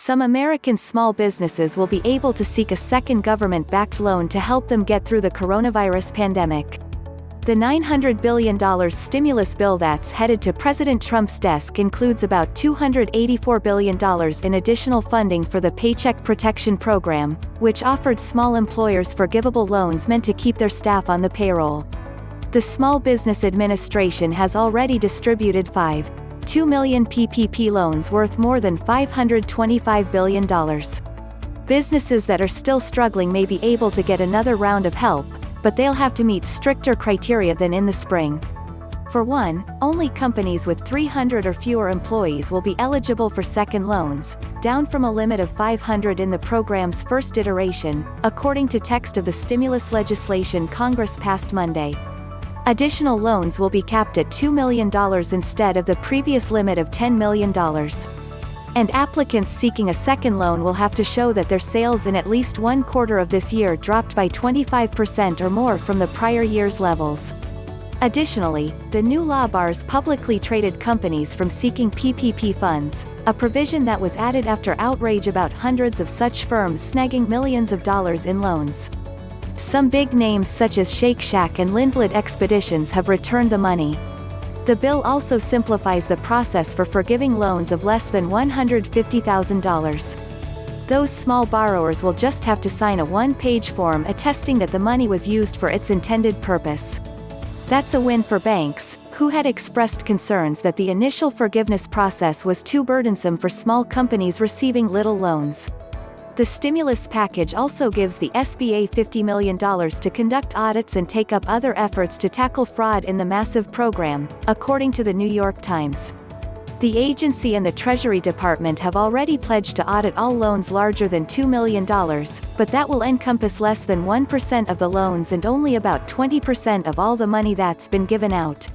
some American small businesses will be able to seek a second government-backed loan to help them get through the coronavirus pandemic. The $900 billion stimulus bill that's headed to President Trump's desk includes about $284 billion in additional funding for the Paycheck Protection Program, which offered small employers forgivable loans meant to keep their staff on the payroll. The Small Business Administration has already distributed 5.2 million PPP loans worth more than $525 billion. Businesses that are still struggling may be able to get another round of help, but they'll have to meet stricter criteria than in the spring. For one, only companies with 300 or fewer employees will be eligible for second loans, down from a limit of 500 in the program's first iteration, according to text of the stimulus legislation Congress passed Monday. Additional loans will be capped at $2 million instead of the previous limit of $10 million. And applicants seeking a second loan will have to show that their sales in at least one quarter of this year dropped by 25% or more from the prior year's levels. Additionally, the new law bars publicly traded companies from seeking PPP funds, a provision that was added after outrage about hundreds of such firms snagging millions of dollars in loans. Some big names such as Shake Shack and Lindblad Expeditions have returned the money. The bill also simplifies the process for forgiving loans of less than $150,000. Those small borrowers will just have to sign a one-page form attesting that the money was used for its intended purpose. That's a win for banks, who had expressed concerns that the initial forgiveness process was too burdensome for small companies receiving little loans. The stimulus package also gives the SBA $50 million to conduct audits and take up other efforts to tackle fraud in the massive program, according to the New York Times. The agency and the Treasury Department have already pledged to audit all loans larger than $2 million, but that will encompass less than 1% of the loans and only about 20% of all the money that's been given out.